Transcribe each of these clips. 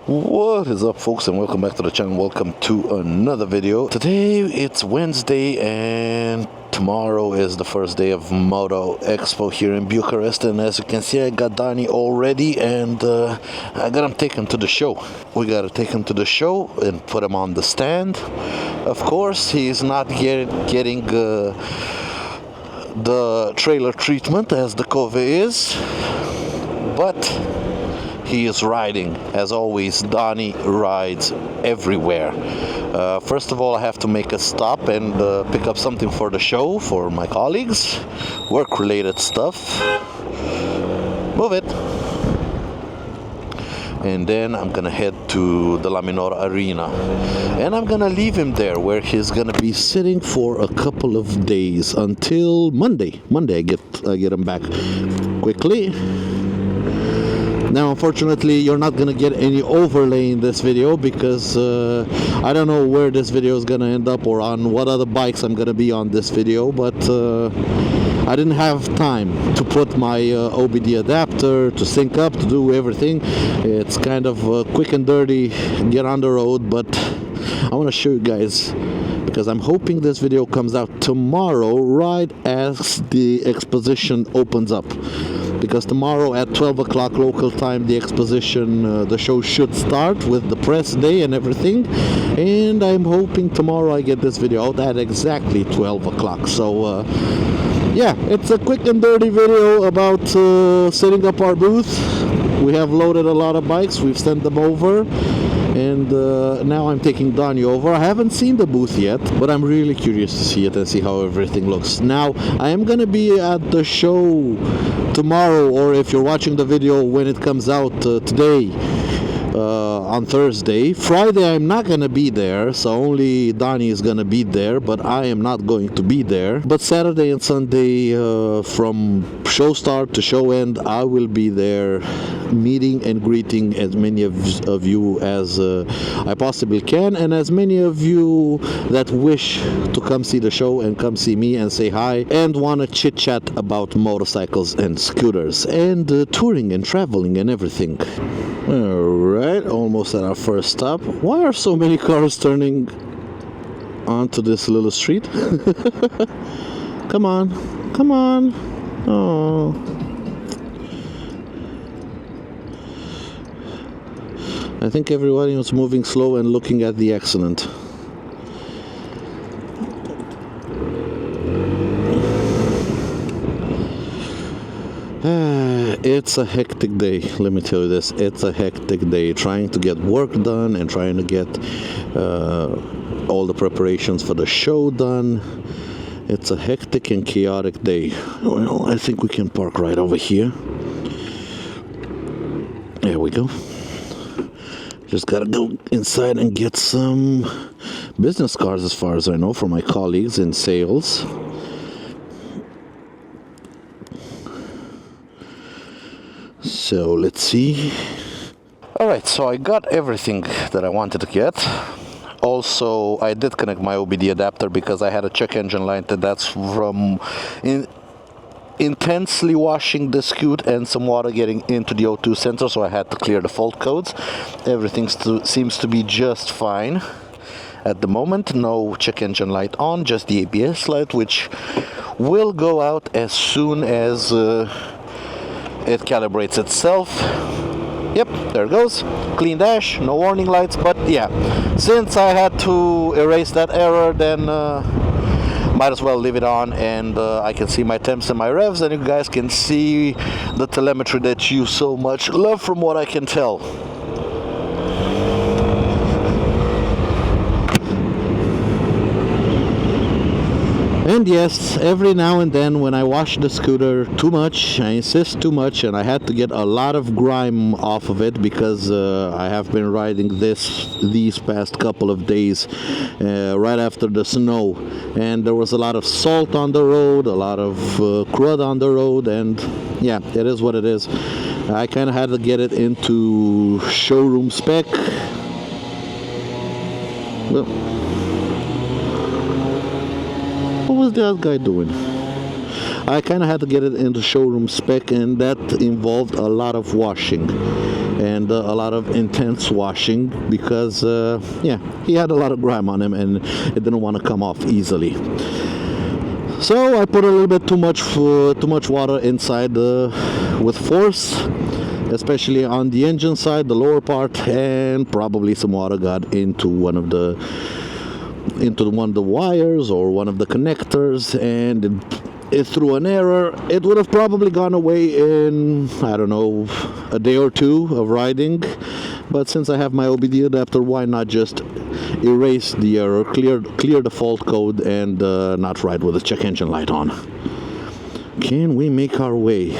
What is up, folks, and welcome back to the channel. Welcome to another video. Today it's Wednesday and tomorrow is the first day of Moto Expo here in Bucharest, and as you can see I got Donnie all ready and I got him taken to the show. We gotta take him to the show and put him on the stand. Of course he's not getting the trailer treatment as the Cove is, but he is riding. As always, Donnie rides everywhere. First of all, I have to make a stop and pick up something for the show for my colleagues, work-related stuff. Move it. And then I'm gonna head to the La Minor Arena, and I'm gonna leave him there where he's gonna be sitting for a couple of days until Monday. I get him back quickly. Now, unfortunately, you're not gonna get any overlay in this video because I don't know where this video is gonna end up or on what other bikes I'm gonna be on this video, but I didn't have time to put my OBD adapter, to sync up, to do everything. It's kind of quick and dirty, get on the road, but I want to show you guys, because I'm hoping this video comes out tomorrow right as the exposition opens up. Because tomorrow at 12 o'clock local time, the exposition, the show should start with the press day and everything. And I'm hoping tomorrow I get this video out at exactly 12 o'clock. So, yeah, it's a quick and dirty video about setting up our booth. We have loaded a lot of bikes, we've sent them over. And now I'm taking Donnie over. I haven't seen the booth yet, but I'm really curious to see it and see how everything looks. Now, I am going to be at the show tomorrow, or if you're watching the video when it comes out today, on Thursday. Friday I'm not gonna be there, so only Donnie is gonna be there, but I am not going to be there. But Saturday and Sunday, from show start to show end, I will be there meeting and greeting as many of you as I possibly can, and as many of you that wish to come see the show and come see me and say hi and want to chit chat about motorcycles and scooters and touring and traveling and everything. Alright, almost at our first stop. Why are so many cars turning onto this little street? Come on, come on. Oh. I think everybody was moving slow and looking at the accident. It's a hectic day, let me tell you this. It's a hectic day trying to get work done and trying to get all the preparations for the show done. It's a hectic and chaotic day. Well, I think we can park right over here. There we go. Just gotta go inside and get some business cards, as far as I know, for my colleagues in sales. So let's see. Alright, so I got everything that I wanted to get. Also, I did connect my OBD adapter because I had a check engine light that's from intensely washing the scoot and some water getting into the O2 sensor, so I had to clear the fault codes. Everything seems to be just fine at the moment. No check engine light on, just the ABS light, which will go out as soon as it calibrates itself. Yep, there it goes. Clean dash, no warning lights, but yeah, since I had to erase that error, then might as well leave it on, and I can see my temps and my revs, and you guys can see the telemetry that you so much love, from what I can tell. And yes, every now and then when I wash the scooter too much, I insist too much, and I had to get a lot of grime off of it because I have been riding these past couple of days right after the snow, and there was a lot of salt on the road, a lot of crud on the road, and yeah, it is what it is. I kind of had to get it into showroom spec. Well, what was the other guy doing? I kind of had to get it into showroom spec, and that involved a lot of washing and a lot of intense washing because yeah, he had a lot of grime on him and it didn't want to come off easily. So I put a little bit too much water inside with force, especially on the engine side, the lower part, and probably some water got into one of the wires or one of the connectors, and it threw an error. It would have probably gone away in, I don't know, a day or two of riding, but since I have my OBD adapter, why not just erase the error, clear the fault code, and not ride with the check engine light on. Can we make our way?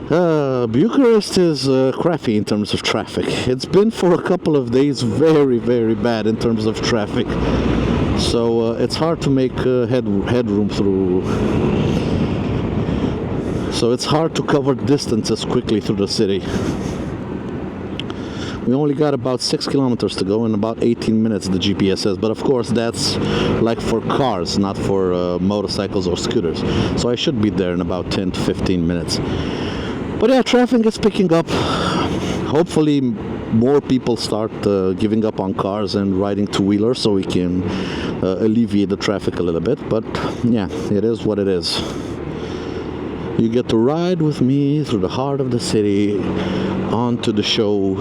Bucharest is crappy in terms of traffic. It's been for a couple of days very, very bad in terms of traffic. So it's hard to make headroom through. So it's hard to cover distances quickly through the city. We only got about 6 kilometers to go in about 18 minutes, the GPS says. But of course, that's like for cars, not for motorcycles or scooters. So I should be there in about 10 to 15 minutes. But yeah, traffic is picking up. Hopefully, more people start giving up on cars and riding two-wheelers so we can alleviate the traffic a little bit. But yeah, it is what it is. You get to ride with me through the heart of the city onto the show.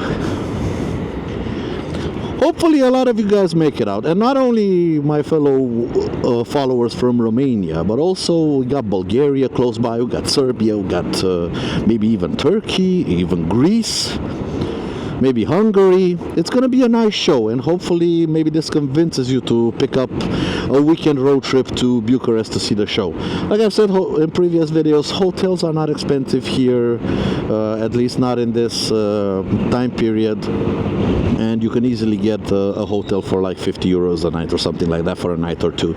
Hopefully a lot of you guys make it out, and not only my fellow followers from Romania, but also we got Bulgaria close by, we got Serbia, we got maybe even Turkey, even Greece, maybe Hungary. It's going to be a nice show, and hopefully maybe this convinces you to pick up a weekend road trip to Bucharest to see the show. Like I've said in previous videos, hotels are not expensive here, at least not in this time period. And you can easily get a hotel for like 50 euros a night or something like that for a night or two.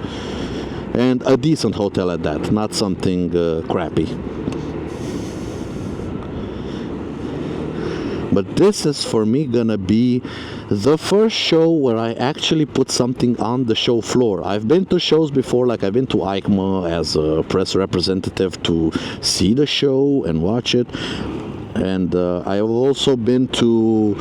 And a decent hotel at that, not something crappy. But this is for me gonna be the first show where I actually put something on the show floor. I've been to shows before, like I've been to EXPO as a press representative to see the show and watch it. And I have also been to...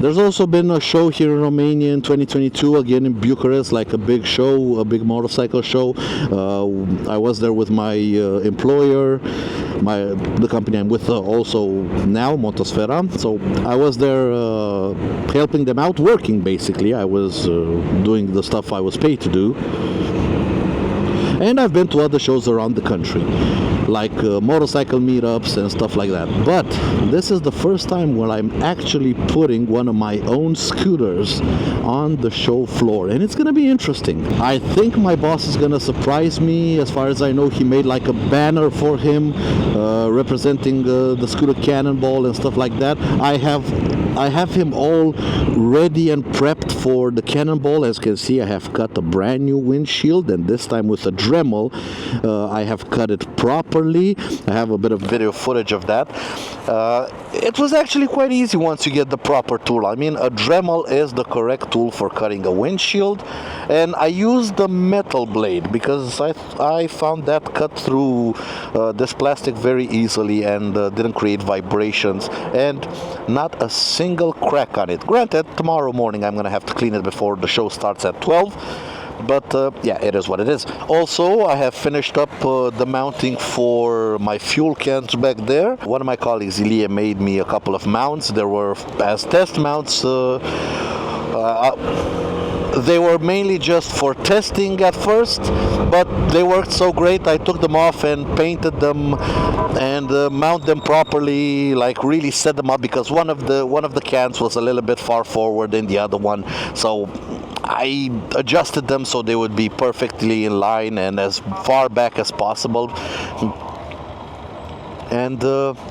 There's also been a show here in Romania in 2022, again in Bucharest, like a big show, a big motorcycle show. I was there with my employer, the company I'm with also now, Motosfera. So I was there helping them out, working basically. I was doing the stuff I was paid to do. And I've been to other shows around the country, like motorcycle meetups and stuff like that. But this is the first time where I'm actually putting one of my own scooters on the show floor, and it's gonna be interesting. I think my boss is gonna surprise me. As far as I know, he made like a banner for him representing the Scooter Cannonball and stuff like that. I have him all ready and prepped for the Cannonball. As you can see, I have cut a brand new windshield, and this time with a Dremel. I have cut it properly. I have a bit of video footage of that. It was actually quite easy once you get the proper tool. I mean, a Dremel is the correct tool for cutting a windshield, and I used the metal blade because I found that cut through this plastic very easily and didn't create vibrations and not a single crack on it. Granted, tomorrow morning I'm gonna have to clean it before the show starts at 12. But yeah, it is what it is. Also, I have finished up the mounting for my fuel cans back there. One of my colleagues, Ilie, made me a couple of mounts. There were as test mounts. They were mainly just for testing at first, but they worked so great I took them off and painted them and mount them properly, like really set them up, because one of the cans was a little bit far forward than the other one, so I adjusted them so they would be perfectly in line and as far back as possible. And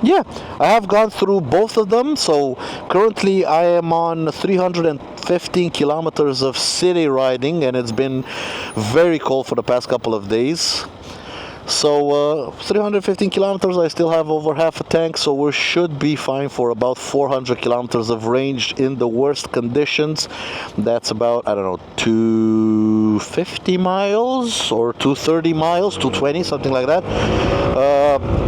yeah, I have gone through both of them. So currently I am on 315 kilometers of city riding, and it's been very cold for the past couple of days. So 315 kilometers, I still have over half a tank, so we should be fine for about 400 kilometers of range in the worst conditions. That's about, I don't know, 250 miles or 230 miles, 220, something like that.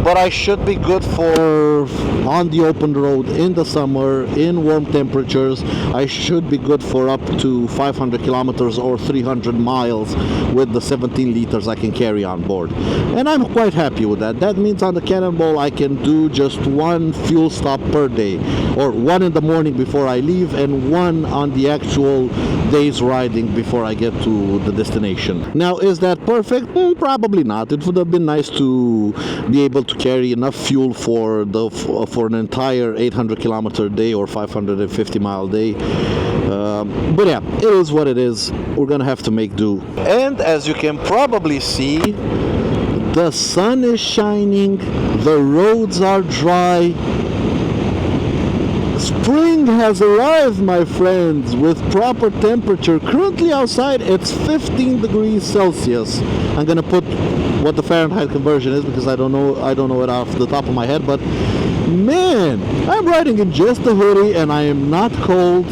But I should be good for on the open road in the summer, in warm temperatures. I should be good for up to 500 kilometers or 300 miles with the 17 liters I can carry on board. And I'm quite happy with that. That means on the Cannonball I can do just one fuel stop per day, or one in the morning before I leave and one on the actual day's riding before I get to the destination. Now, is that perfect? Probably not. It would have been nice to be able to carry enough fuel for an entire 800 kilometer day or 550 mile day. But yeah, it is what it is. We're gonna have to make do. And as you can probably see, the sun is shining, the roads are dry. Spring has arrived, my friends, with proper temperature. Currently outside it's 15 degrees Celsius. I'm gonna put what the Fahrenheit conversion is because I don't know it off the top of my head, but man, I'm riding in just a hoodie and I am not cold.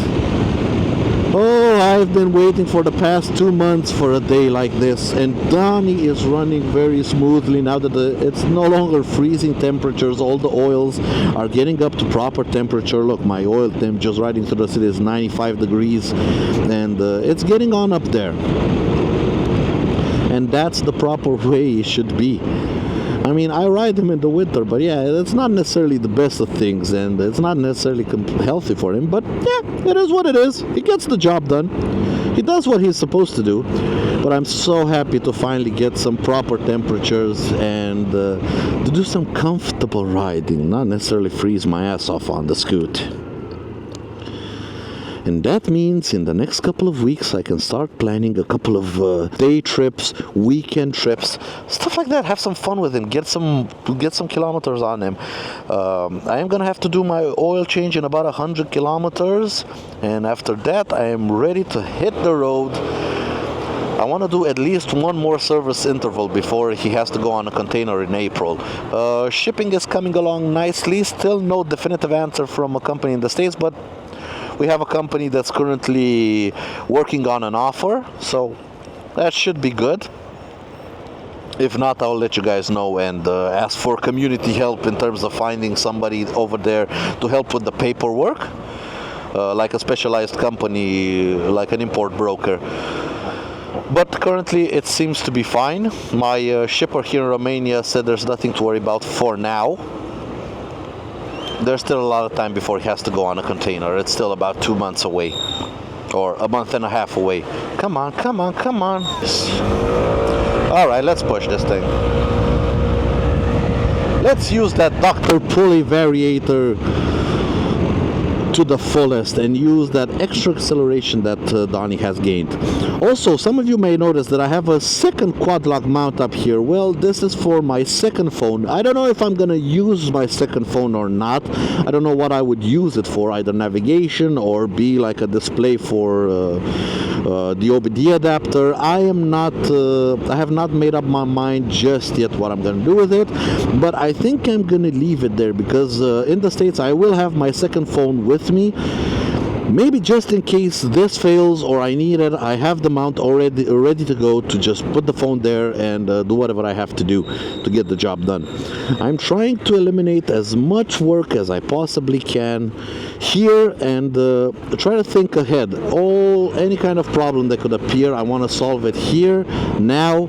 Oh, I've been waiting for the past 2 months for a day like this, and Donnie is running very smoothly now that it's no longer freezing temperatures. All the oils are getting up to proper temperature. Look, my oil temp just riding through the city is 95 degrees, and it's getting on up there. And that's the proper way it should be. I mean, I ride him in the winter, but yeah, it's not necessarily the best of things, and it's not necessarily healthy for him, but yeah, it is what it is. He gets the job done. He does what he's supposed to do, but I'm so happy to finally get some proper temperatures and to do some comfortable riding, not necessarily freeze my ass off on the scoot. And that means in the next couple of weeks I can start planning a couple of day trips, weekend trips, stuff like that. Have some fun with him, get some kilometers on him. I am gonna have to do my oil change in about 100 kilometers, and after that I am ready to hit the road. I want to do at least one more service interval before he has to go on a container in April. Shipping is coming along nicely. Still no definitive answer from a company in the States, but we have a company that's currently working on an offer, so that should be good. If not, I'll let you guys know and ask for community help in terms of finding somebody over there to help with the paperwork, like a specialized company, like an import broker. But currently it seems to be fine. My shipper here in Romania said there's nothing to worry about for now. There's still a lot of time before he has to go on a container. It's still about 2 months away, or a month and a half away. Come on, come on, come on. All right, let's push this thing. Let's use that Dr. Pulley variator to the fullest and use that extra acceleration that Donnie has gained. Also, some of you may notice that I have a second quad lock mount up here. Well, this is for my second phone. I don't know if I'm gonna use my second phone or not. I don't know what I would use it for, either navigation or be like a display for the OBD adapter. I have not made up my mind just yet what I'm gonna do with it, but I think I'm gonna leave it there because in the States I will have my second phone with me. Maybe just in case this fails or I need it, I have the mount already ready to go to just put the phone there and do whatever I have to do to get the job done. I'm trying to eliminate as much work as I possibly can here and try to think ahead. Any kind of problem that could appear, I want to solve it here, now.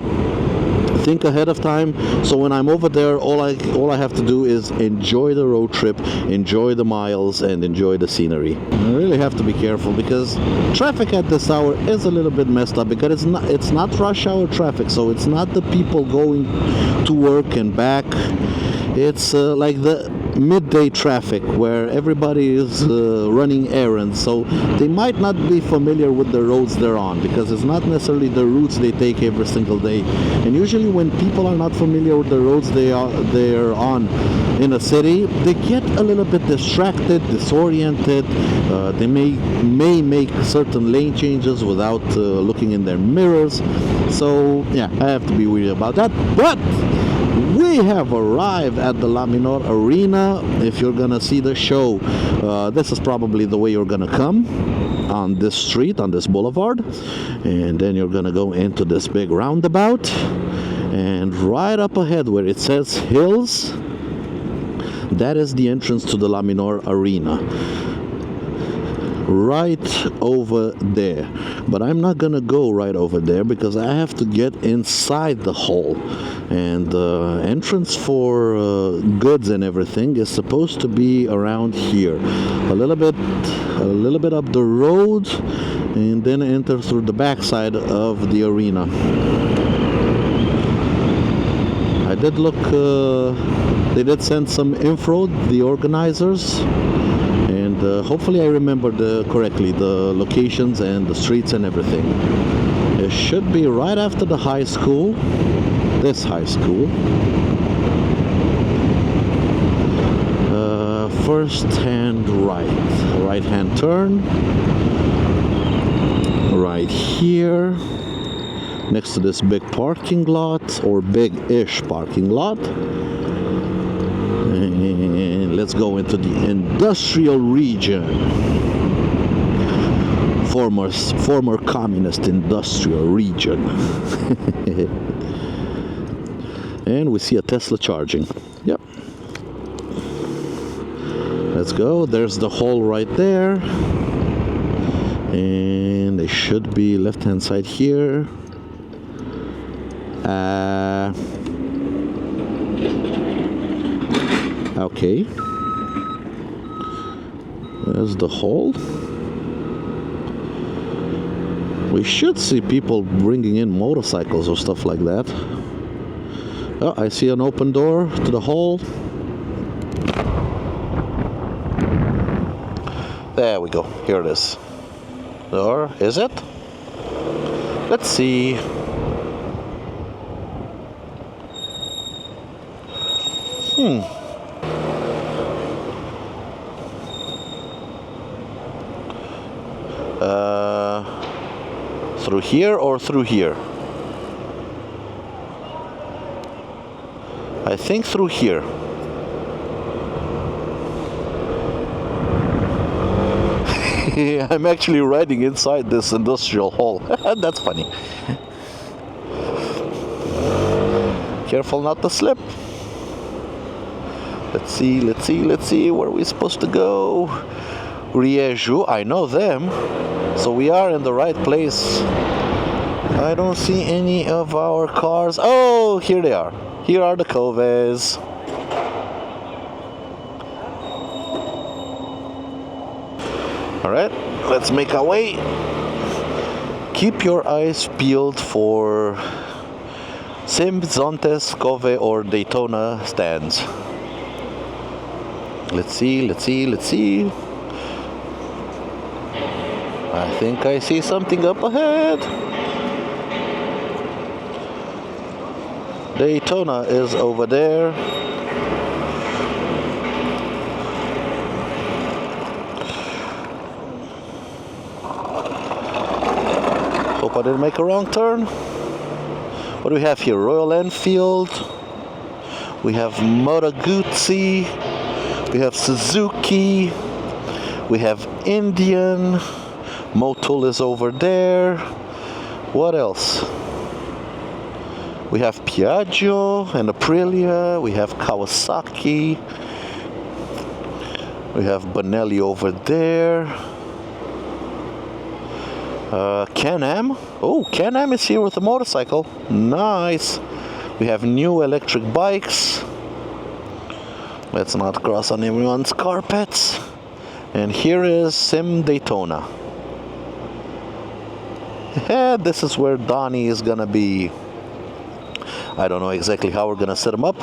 Think ahead of time, so when I'm over there, all I have to do is enjoy the road trip, enjoy the miles, and enjoy the scenery. I really have to be careful because traffic at this hour is a little bit messed up because it's not rush hour traffic, so it's not the people going to work and back. It's like midday traffic where everybody is running errands, so they might not be familiar with the roads they're on, because it's not necessarily the routes they take every single day. And usually when people are not familiar with the roads they're on in a city, they get a little bit distracted, disoriented. They may make certain lane changes without looking in their mirrors. So yeah, I have to be weary about that. But we have arrived at the La Minor Arena. If you're gonna see the show, this is probably the way you're gonna come, on this street, on this boulevard, and then you're gonna go into this big roundabout, and right up ahead where it says Hills, that is the entrance to the La Minor Arena. Right over there. But I'm not gonna go right over there because I have to get inside the hall, and the entrance for goods and everything is supposed to be around here, a little bit up the road, and then enter through the backside of the arena. I did look, they did send some info, the organizers, and hopefully I remembered correctly the locations and the streets and everything. It should be right after the high school, this high school. First hand right hand turn, right here, next to this big parking lot, or big-ish parking lot. And let's go into the industrial region. Former communist industrial region. And we see a Tesla charging. Yep. Let's go. There's the hall right there. And they should be left-hand side here. Okay. There's the hall. We should see people bringing in motorcycles or stuff like that. Oh, I see an open door to the hall. There we go. Here it is. Or is it? Let's see. Through here or through here? I think through here. I'm actually riding inside this industrial hall. That's funny. Careful not to slip. Let's see where we're supposed to go. Rieju, I know them. So we are in the right place. I don't see any of our cars. Oh, here they are. Here are the Coves. Alright, let's make our way. Keep your eyes peeled for Sym Zontes, Cove, or Daytona stands. Let's see. I think I see something up ahead. Daytona is over there. Hope I didn't make a wrong turn. What do we have here? Royal Enfield. We have Moto Guzzi. We have Suzuki. We have Indian. Motul is over there. What else? We have Piaggio and Aprilia. We have Kawasaki. We have Bonelli over there. Can-Am. Oh, Can-Am is here with a motorcycle. Nice. We have new electric bikes. Let's not cross on everyone's carpets. And here is Sym Daytona. This is where Donnie is gonna be. I don't know exactly how we're gonna set him up.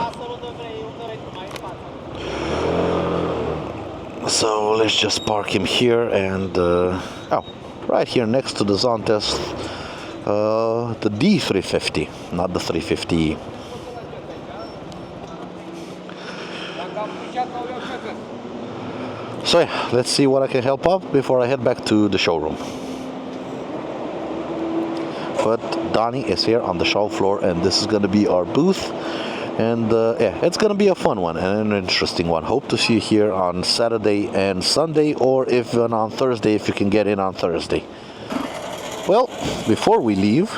So let's just park him here and oh, right here next to the Zontes, the D350, not the 350E. So yeah, let's see what I can help out before I head back to the showroom. But Donnie is here on the show floor, and this is going to be our booth. And yeah, it's going to be a fun one and an interesting one. Hope to see you here on Saturday and Sunday, or even on Thursday if you can get in on Thursday. Well, before we leave,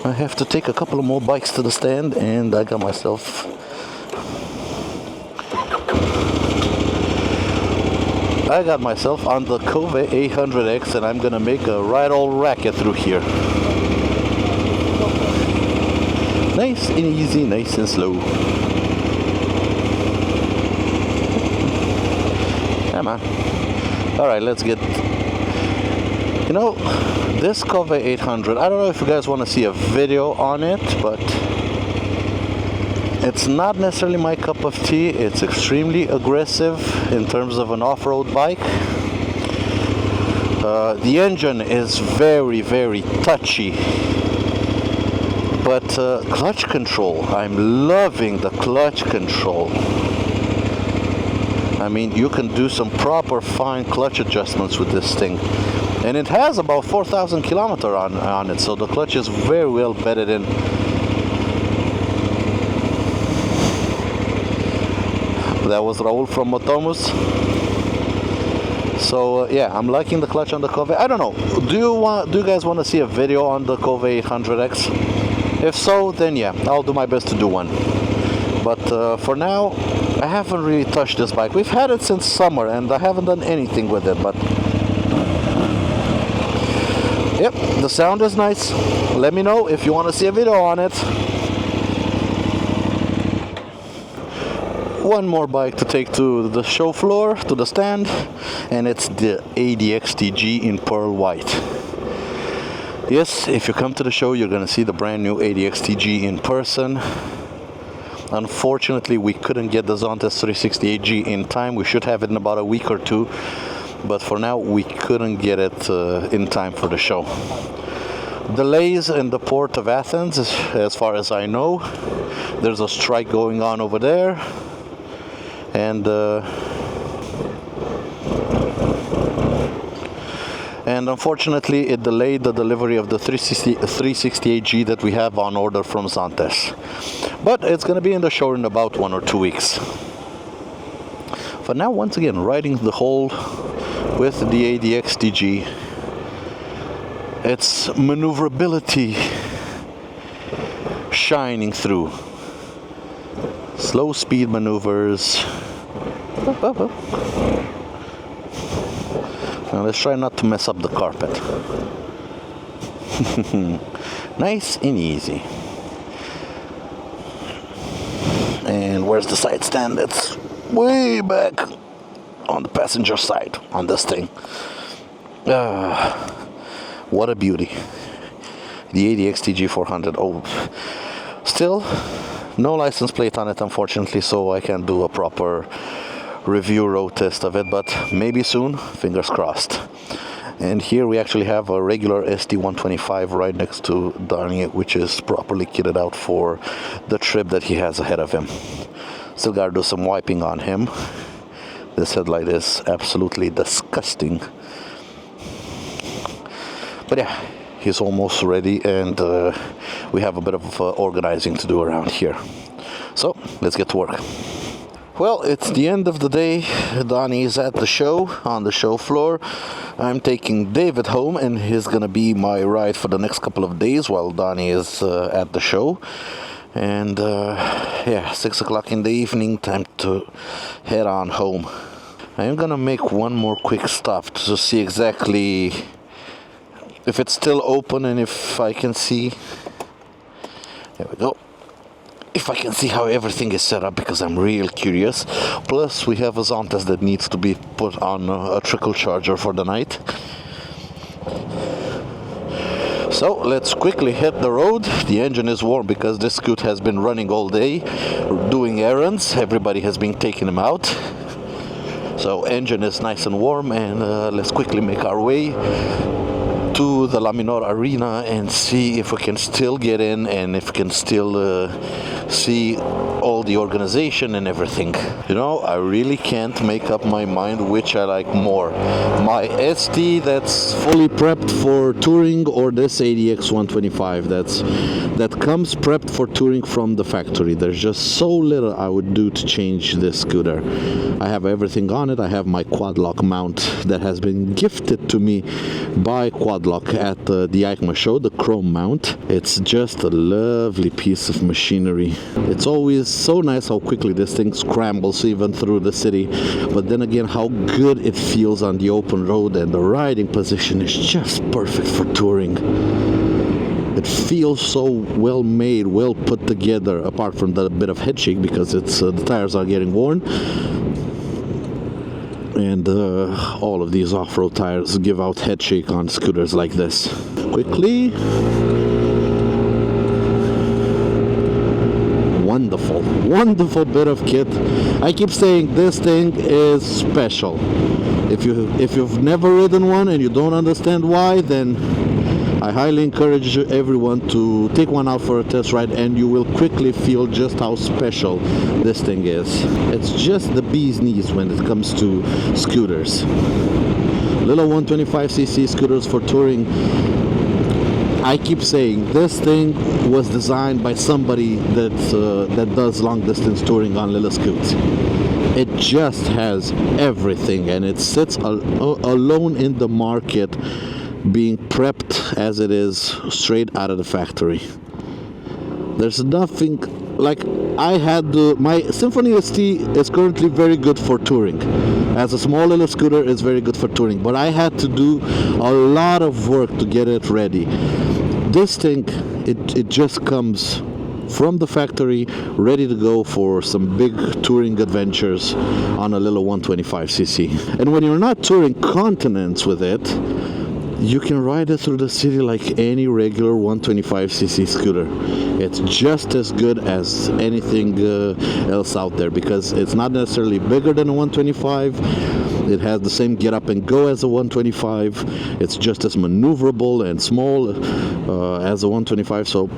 I have to take a couple of more bikes to the stand, and I got myself on the Cove 800X, and I'm gonna make a right old racket through here. Nice and easy, nice and slow. Come on. Alright, let's get... You know, this Cove 800, I don't know if you guys want to see a video on it, but it's not necessarily my cup of tea. It's extremely aggressive in terms of an off-road bike. The engine is very, very touchy. But clutch control, I'm loving the clutch control. I mean, you can do some proper fine clutch adjustments with this thing. And it has about 4,000 kilometers on it, so the clutch is very well bedded in. That was Raul from Motomus. So yeah, I'm liking the clutch on the Cove. I don't know. Do you guys want to see a video on the Cove 800X? If so, then yeah, I'll do my best to do one. But for now, I haven't really touched this bike. We've had it since summer, and I haven't done anything with it. But yep, the sound is nice. Let me know if you want to see a video on it. One more bike to take to the show floor, to the stand, and it's the ADXTG in pearl white. Yes, if you come to the show, you're going to see the brand new ADXTG in person. Unfortunately, we couldn't get the Zontes 368G in time. We should have it in about a week or two, but for now we couldn't get it in time for the show. Delays in the port of Athens, as far as I know. There's a strike going on over there. And unfortunately it delayed the delivery of the 368G that we have on order from Zontes. But it's going to be in the show in about 1 or 2 weeks. For now, once again, riding the hole with the ADXTG. Its maneuverability shining through. Slow speed maneuvers. Now let's try not to mess up the carpet. Nice and easy. And where's the side stand? It's way back on the passenger side on this thing. What a beauty. The ADXTG 400. Oh, still no license plate on it, unfortunately, so I can't do a proper review road test of it, but maybe soon, fingers crossed. And here we actually have a regular ST125 right next to Donnie, which is properly kitted out for the trip that he has ahead of him. Still gotta do some wiping on him. This headlight is absolutely disgusting. But yeah, he's almost ready, and we have a bit of organizing to do around here. So let's get to work. Well, it's the end of the day. Donnie is at the show, on the show floor. I'm taking David home, and he's gonna be my ride for the next couple of days while Donnie is at the show. And yeah, 6 o'clock in the evening, time to head on home. I'm gonna make one more quick stop to see exactly if it's still open and if I can see. There we go. If I can see how everything is set up, because I'm real curious. Plus, we have a Zontes that needs to be put on a trickle charger for the night. So, let's quickly hit the road. The engine is warm because this scoot has been running all day, doing errands. Everybody has been taking him out. So engine is nice and warm, and let's quickly make our way to the La Minor Arena and see if we can still get in and if we can still see all the organization and everything. You know, I really can't make up my mind which I like more. My ST that's fully prepped for touring, or this ADX 125 that comes prepped for touring from the factory. There's just so little I would do to change this scooter. I have everything on it. I have my quad lock mount that has been gifted to me by Quad Lock at the EICMA show, the chrome mount. It's just a lovely piece of machinery. It's always so nice how quickly this thing scrambles even through the city, but then again how good it feels on the open road, and the riding position is just perfect for touring. It feels so well made, well put together, apart from the bit of head shake because it's the tires are getting worn. And all of these off-road tires give out head shake on scooters like this. Quickly. Wonderful, wonderful bit of kit. I keep saying this thing is special. If you've never ridden one and you don't understand why, then I highly encourage everyone to take one out for a test ride, and you will quickly feel just how special this thing is. It's just the bee's knees when it comes to scooters. Little 125cc scooters for touring. I keep saying this thing was designed by somebody that does long distance touring on little scoots. It just has everything, and it sits alone in the market, being prepped as it is straight out of the factory. There's nothing like I had my Symphony ST is currently very good for touring. As a small little scooter, it's very good for touring, but I had to do a lot of work to get it ready. This thing, it just comes from the factory, ready to go for some big touring adventures on a little 125cc. And when you're not touring continents with it, you can ride it through the city like any regular 125cc scooter. It's just as good as anything else out there, because it's not necessarily bigger than a 125. It has the same get up and go as a 125. It's just as maneuverable and small as a 125. So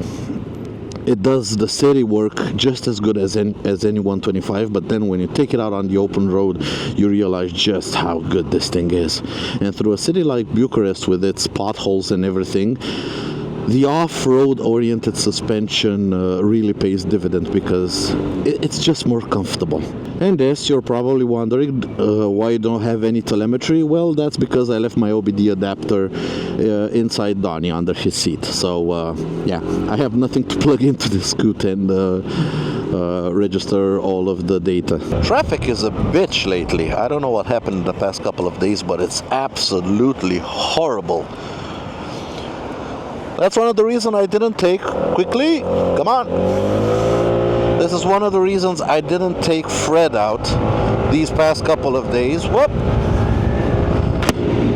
it does the city work just as good as any 125, but then when you take it out on the open road, you realize just how good this thing is. And through a city like Bucharest with its potholes and everything, the off-road oriented suspension really pays dividend, because it's just more comfortable. And yes, you're probably wondering why you don't have any telemetry. Well, that's because I left my OBD adapter inside Donnie under his seat. So yeah, I have nothing to plug into the Scoot and register all of the data. Traffic is a bitch lately. I don't know what happened in the past couple of days, but it's absolutely horrible. That's one of the reasons I didn't take, quickly, come on. This is one of the reasons I didn't take Fred out these past couple of days. Whoop.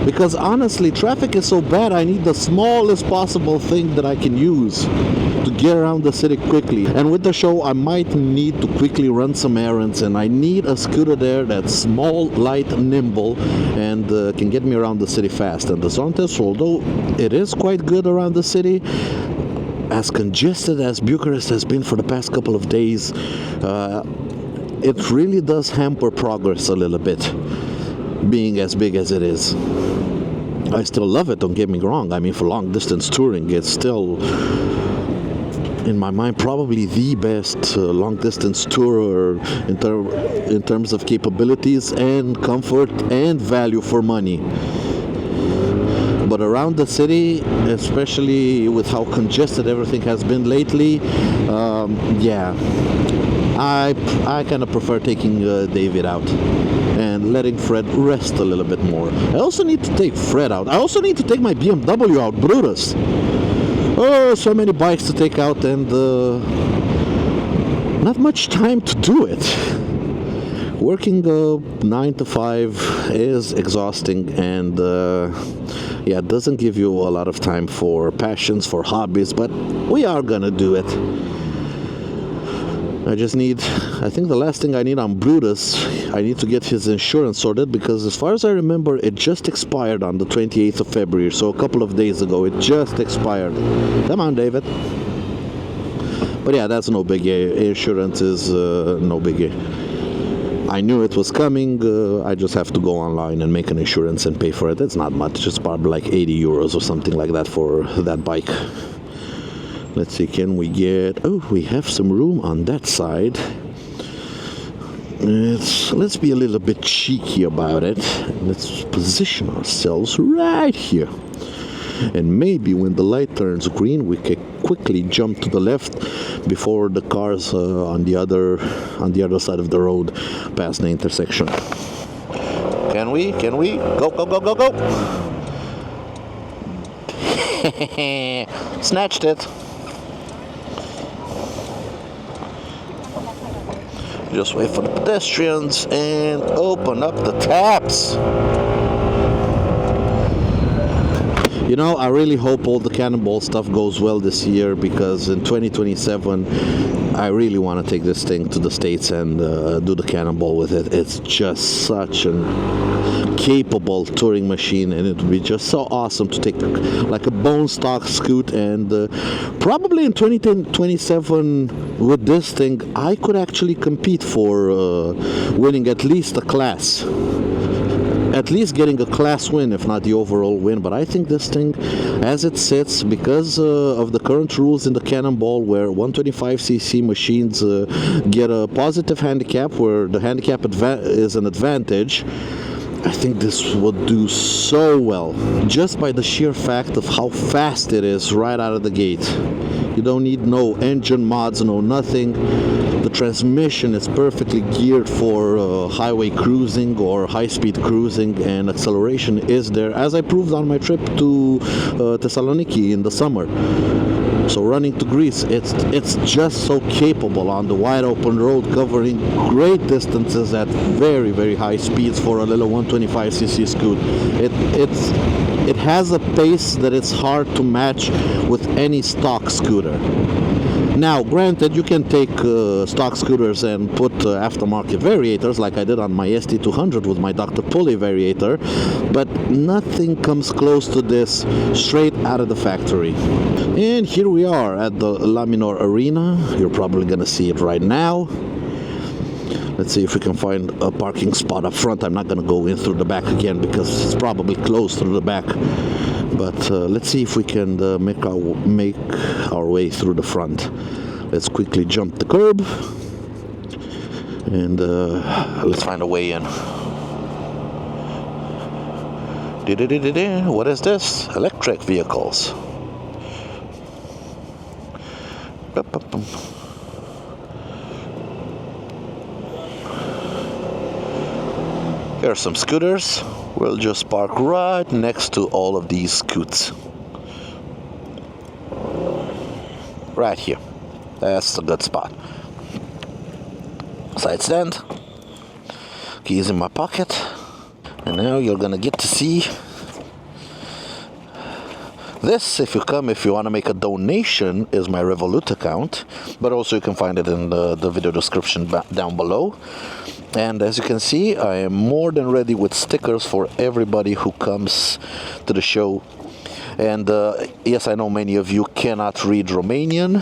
Because honestly, traffic is so bad, I need the smallest possible thing that I can use to get around the city quickly. And with the show, I might need to quickly run some errands, and I need a scooter there that's small, light, nimble, and can get me around the city fast. And the Zontes, although it is quite good around the city, as congested as Bucharest has been for the past couple of days, it really does hamper progress a little bit, being as big as it is. I still love it, don't get me wrong. I mean, for long distance touring, it's still, in my mind, probably the best long distance tourer in terms of capabilities and comfort and value for money. But around the city, especially with how congested everything has been lately, yeah, I kind of prefer taking David out and letting Fred rest a little bit more. I also need to take Fred out. I also need to take my BMW out, Brutus. Oh, so many bikes to take out, and not much time to do it. Working 9 to 5 is exhausting, and yeah, it doesn't give you a lot of time for passions, for hobbies, but we are gonna do it. I think the last thing I need on Brutus, I need to get his insurance sorted, because as far as I remember, it just expired on the 28th of February, so a couple of days ago, it just expired. Come on, David. But yeah, that's no biggie. Insurance is no biggie. I knew it was coming. I just have to go online and make an insurance and pay for it. It's not much. It's probably like 80 euros or something like that for that bike. Let's see, can we get... Oh, we have some room on that side. Let's be a little bit cheeky about it. Let's position ourselves right here. And maybe when the light turns green, we can quickly jump to the left before the cars on the other side of the road pass the intersection. Can we? Can we? Go, go, go, go, go! Snatched it. Just wait for the pedestrians and open up the taps. You know, I really hope all the Cannonball stuff goes well this year, because in 2027 I really want to take this thing to the States and do the Cannonball with it. It's just such a capable touring machine, and it would be just so awesome to take like a bone stock scoot, and probably in 2027 with this thing I could actually compete for winning at least a class. At least getting a class win, if not the overall win. But I think this thing, as it sits, because of the current rules in the Cannonball, where 125cc machines get a positive handicap, where the handicap is an advantage, I think this would do so well, just by the sheer fact of how fast it is right out of the gate. You don't need no engine mods, no nothing. The transmission is perfectly geared for highway cruising or high-speed cruising, and acceleration is there, as I proved on my trip to Thessaloniki in the summer. So running to Greece, it's just so capable on the wide open road, covering great distances at very, very high speeds for a little 125cc scoot. It has a pace that it's hard to match with any stock scooter. Now, granted, you can take stock scooters and put aftermarket variators, like I did on my ST200 with my Dr. Pulley variator, but nothing comes close to this straight out of the factory. And here we are at the La Minor Arena. You're probably going to see it right now. Let's see if we can find a parking spot up front. I'm not going to go in through the back again, because it's probably closed through the back. But let's see if we can make our way through the front. Let's quickly jump the curb, and let's find a way in. What is this? Electric vehicles. Here are some scooters. We'll just park right next to all of these scoots. Right here. That's a good spot. Side stand. Keys in my pocket. And now you're gonna get to see this. If you want to make a donation, is my Revolut account. But also you can find it in the video description down below. And as you can see, I am more than ready with stickers for everybody who comes to the show. And yes, I know many of you cannot read Romanian,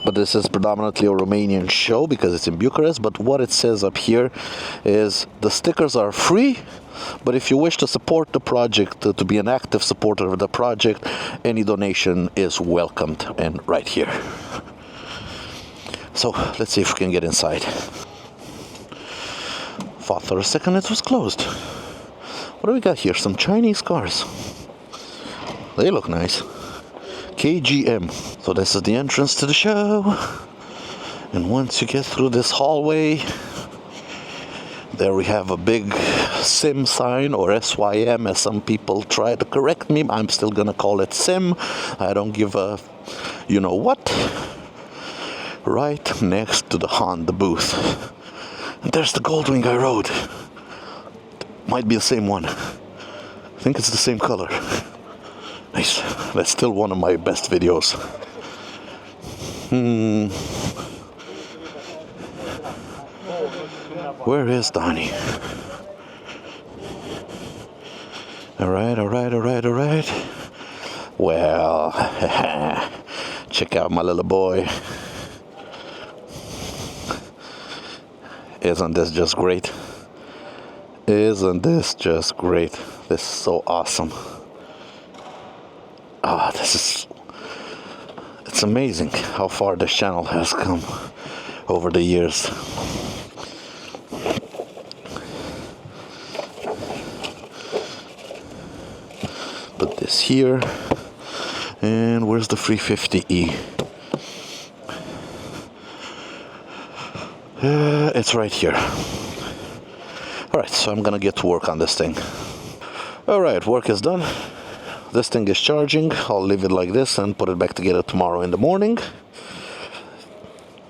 but this is predominantly a Romanian show because it's in Bucharest. But what it says up here is the stickers are free, but if you wish to support the project, to be an active supporter of the project, any donation is welcomed, and right here. So let's see if we can get inside. Thought for a second it was closed. What do we got here? Some Chinese cars. They look nice. KGM. So this is the entrance to the show. And once you get through this hallway, there we have a big Sym sign, or SYM as some people try to correct me. I'm still gonna call it Sym. I don't give a you know what. Right next to the Honda booth. And there's the Goldwing I rode. Might be the same one. I think it's the same color. Nice. That's still one of my best videos. Where is Donnie? Alright. Well, check out my little boy. Isn't this just great? Isn't this just great? This is so awesome. It's amazing how far this channel has come over the years. Put this here. And where's the 350E? It's right here. Alright, so I'm gonna get to work on this thing. Alright, work is done. This thing is charging. I'll leave it like this and put it back together tomorrow in the morning.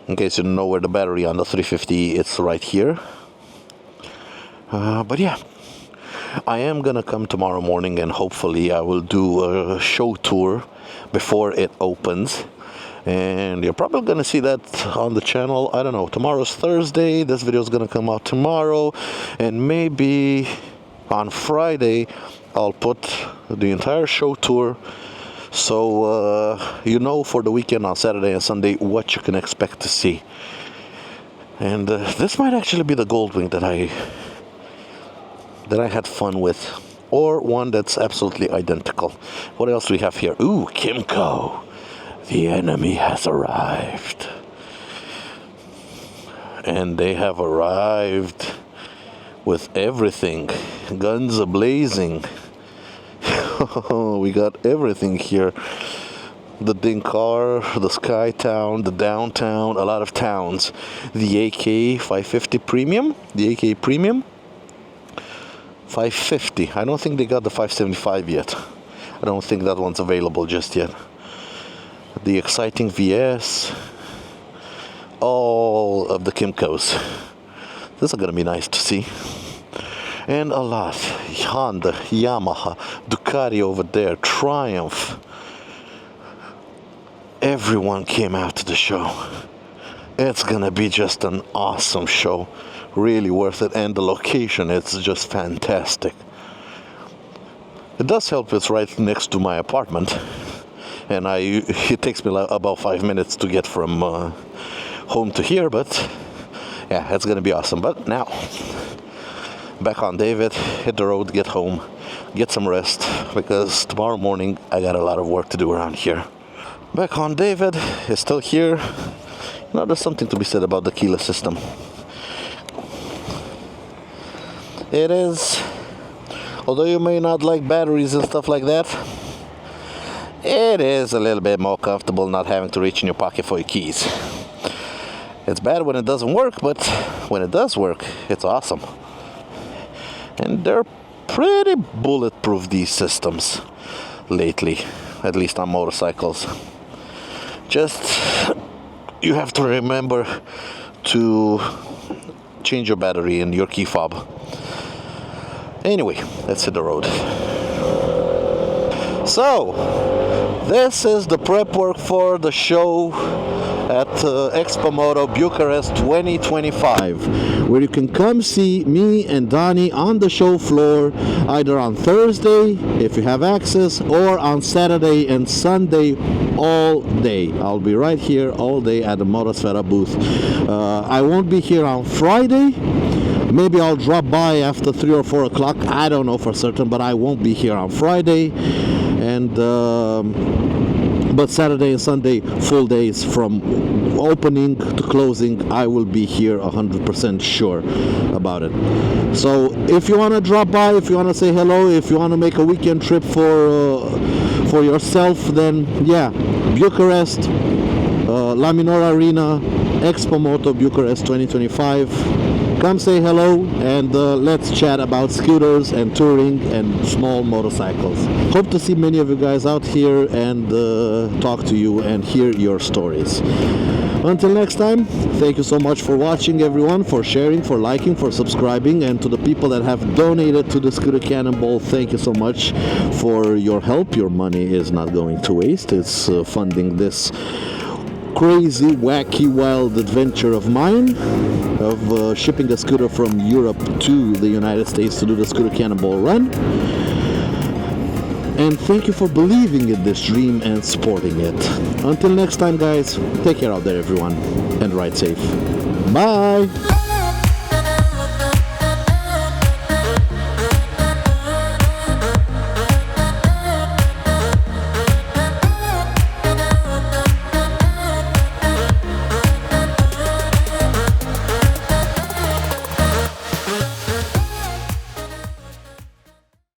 In case you don't know where the battery on the 350, it's right here. But yeah, I am gonna come tomorrow morning and hopefully I will do a show tour before it opens. And you're probably gonna see that on the channel. I don't know, tomorrow's Thursday, this video is gonna come out tomorrow, and maybe on Friday I'll put the entire show tour, so you know for the weekend on Saturday and Sunday what you can expect to see. And this might actually be the Goldwing that I had fun with, or one that's absolutely identical. What else do we have here? Ooh, Kimco. The enemy has arrived. And they have arrived with everything. Guns a-blazing. We got everything here. The Dinkar, the Sky Town, the Downtown, a lot of towns. The AK 550 Premium. The AK Premium. 550. I don't think they got the 575 yet. I don't think that one's available just yet. The exciting VS, all of the Kimcos. This is gonna be nice to see. And a lot. Honda, Yamaha, Ducati over there, Triumph. Everyone came out to the show. It's gonna be just an awesome show. Really worth it, and the location, it's just fantastic. It does help it's right next to my apartment. And it takes me about 5 minutes to get from home to here, but yeah, it's gonna be awesome. But now, back on David, hit the road, get home, get some rest, because tomorrow morning I got a lot of work to do around here. Back on David is still here. You know, there's something to be said about the keyless system. It is, although you may not like batteries and stuff like that, it is a little bit more comfortable not having to reach in your pocket for your keys. It's bad when it doesn't work, but when it does work, it's awesome. And they're pretty bulletproof, these systems, lately, at least on motorcycles. Just, you have to remember to change your battery in your key fob. Anyway, let's hit the road. So, this is the prep work for the show at EXPO MOTO Bucharest 2025, where you can come see me and Donnie on the show floor either on Thursday, if you have access, or on Saturday and Sunday all day. I'll be right here all day at the Motosfera booth. I won't be here on Friday. Maybe I'll drop by after 3 or 4 o'clock. I don't know for certain, but I won't be here on Friday. And but Saturday and Sunday, full days from opening to closing, I will be here 100% sure about it. So if you want to drop by, if you want to say hello, if you want to make a weekend trip for yourself, then yeah, Bucharest, La Minora Arena, EXPO MOTO Bucharest 2025. Come say hello and let's chat about scooters and touring and small motorcycles. Hope to see many of you guys out here and talk to you and hear your stories. Until next time, thank you so much for watching, everyone, for sharing, for liking, for subscribing, and to the people that have donated to the Scooter Cannonball, thank you so much for your help. Your money is not going to waste. It's funding this crazy, wacky, wild adventure of mine of shipping a scooter from Europe to the United States to do the Scooter Cannonball Run. And thank you for believing in this dream and supporting it. Until next time, guys, take care out there, everyone, and ride safe. Bye!